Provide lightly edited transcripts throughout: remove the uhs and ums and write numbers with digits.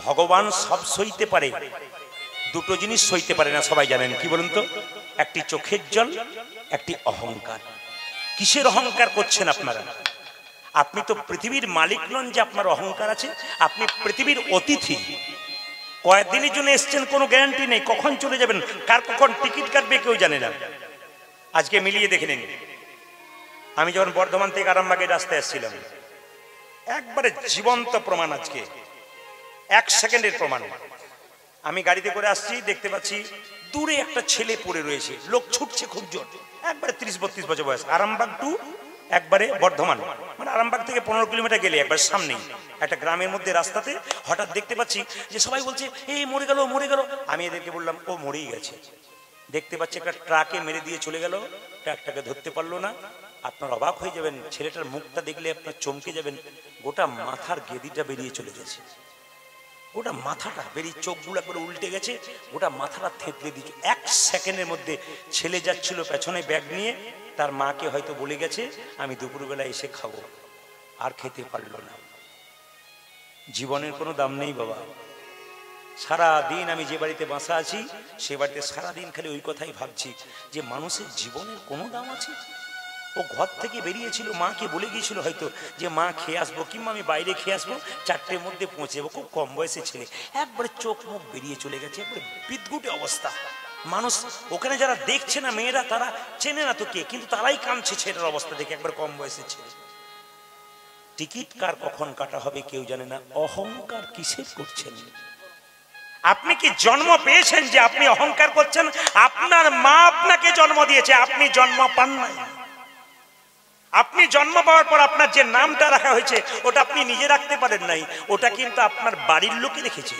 ভগবান সব সইতে পারে, দুটো জিনিস সইতে পারে না, সবাই জানেন কি বলুন তো? একটি চোখের জল, একটি অহংকার। কিসের অহংকার করছেন আপনারা? আপনি তো পৃথিবীর মালিক নন যে আপনার অহংকার আছে। আপনি পৃথিবীর অতিথি, কয়েকদিনের জন্য এসছেন, কোনো গ্যারান্টি নেই কখন চলে যাবেন, কার কখন টিকিট কাটবে কেউ জানে না। আজকে মিলিয়ে দেখে নিন, আমি যখন বর্ধমান থেকে আরামবাগের রাস্তায় আসছিলাম, একবারে জীবন্ত প্রমাণ, আজকে 1 সেকেন্ডের প্রমাণ। আমি গাড়িতে করে আসছি, দেখতে পাচ্ছি দূরে একটা ছেলে পড়ে রয়েছে, লোক ছুটছে খুব জোর, একবারে 30-32 বছর বয়স। আরামবাগ টু একবারে বর্ধমান, মানে আরামবাগ থেকে 15 কিলোমিটার গেলে একবার সামনেই একটা গ্রামের মধ্যে রাস্তাতে হঠাৎ দেখতে পাচ্ছি যে সবাই বলছে এই মরে গেল মরে গেল। আমি এদেরকে বললাম ও মরেই গেছে। দেখতে পাচ্ছি একটা ট্রাকে মেরে দিয়ে চলে গেল, ট্রাকটাকে ধরতে পারলো না। আপনার অবাক হয়ে যাবেন, ছেলেটার মুখটা দেখলে আপনার চমকে যাবেন, গোটা মাথার গেদিটা বেরিয়ে চলে গেছে, গোটা মাথাটা বেরিয়ে, চোখগুলো একবার উল্টে গেছে, গোটা মাথাটা থেতলে দিয়েছে। 1 সেকেন্ডের মধ্যে ছেলে যাচ্ছিল পেছনে ব্যাগ নিয়ে, তার মাকে হয়তো বলে গেছে আমি দুপুরবেলা এসে খাবো, আর খেতে পারলো না। জীবনের কোনো দাম নেই বাবা। সারা দিন আমি যে বাড়িতে বাসা আছি, সে বাড়িতে সারাদিন খালি ওই কথাই ভাবছি যে মানুষের জীবনের কোনো দাম আছে? ও ঘর থেকে বেরিয়েছিল, মাকে বলে গিয়েছিল হয়তো যে মা খেয়ে আসবো, কিংবা আমি বাইরে খেয়ে আসবো, 4টের মধ্যে পৌঁছে যাবো। খুব কম বয়সে ছেলে, একবারে চোখ মুখ বেরিয়ে চলে গেছে, একবারে বিদঘুটে অবস্থা। মানুষ ওখানে যারা দেখছে না, মেয়েরা, তারা চেনে না তো কে, কিন্তু তারাই কাঁদছে ছেলের অবস্থা দেখে, একবার কম বয়সে ছেলে। টিকিট কার কখন কাটা হবে কেউ জানে না। অহংকার কিসের করছেন? আপনি কি জন্ম পেয়েছেন যে আপনি অহংকার করছেন? আপনার মা আপনাকে জন্ম দিয়েছে, আপনি জন্ম পান নাই। আপনি জন্ম পাওয়ার পর আপনার যে নামটা রাখা হয়েছে ওটা আপনি নিজে রাখতে পারেন নাই, ওটা কিন্তু আপনার বাড়ির লোকে রেখেছে।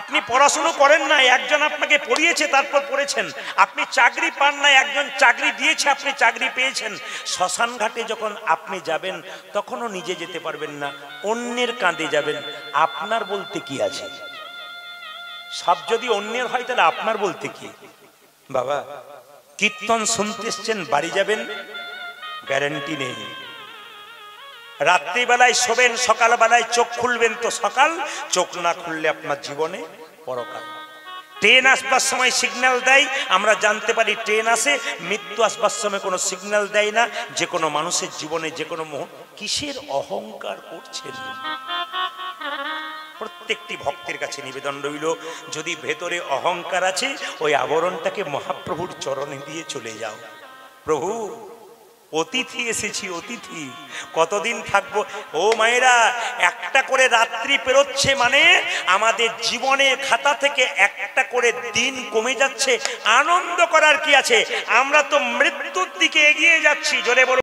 আপনি পড়াশোনা করেন নাই, একজন আপনাকে পড়িয়েছে, তারপর পড়েছেন। আপনি চাকরি পান নাই, একজন চাকরি দিয়েছে, আপনি চাকরি পেয়েছেন। শ্মশান ঘাটে যখন আপনি যাবেন তখনও নিজে যেতে পারবেন না, অন্যের কাঁধে যাবেন। আপনার বলতে কি আছে? সব যদি অন্যের হয় তাহলে আপনার বলতে কি? বাবা, কীর্তন শুনতে এসছেন, বাড়ি যাবেন, গ্যারান্টি নেই। রাত্রিবেলায় শোবেন, সকালবেলায় চোখ খুলবেন তো সকাল, চোখ না খুললে আপনার জীবনে পরকাল। ট্রেন আসবার সময় সিগন্যাল দেয়, আমরা জানতে পারি ট্রেন আসে। মৃত্যু আসবার সময় কোনো সিগন্যাল দেয় না। যে কোনো মানুষের জীবনে যে কোনো মুহূর্তে কিসের অহংকার করছেন? প্রত্যেকটি ভক্তের কাছে নিবেদন রইল, যদি ভেতরে অহংকার আছে ওই আবরণটাকে মহাপ্রভুর চরণে দিয়ে চলে যাও। প্রভু, অতিথি এসেছি, অতিথি, কতদিন থাকবো? ও মায়েরা, একটা করে রাত্রি পেরোচ্ছে মানে আমাদের জীবনের খাতা থেকে একটা করে দিন কমে যাচ্ছে। আনন্দ করার কি আছে? আমরা তো মৃত্যুর দিকে এগিয়ে যাচ্ছি। জোরে বলো।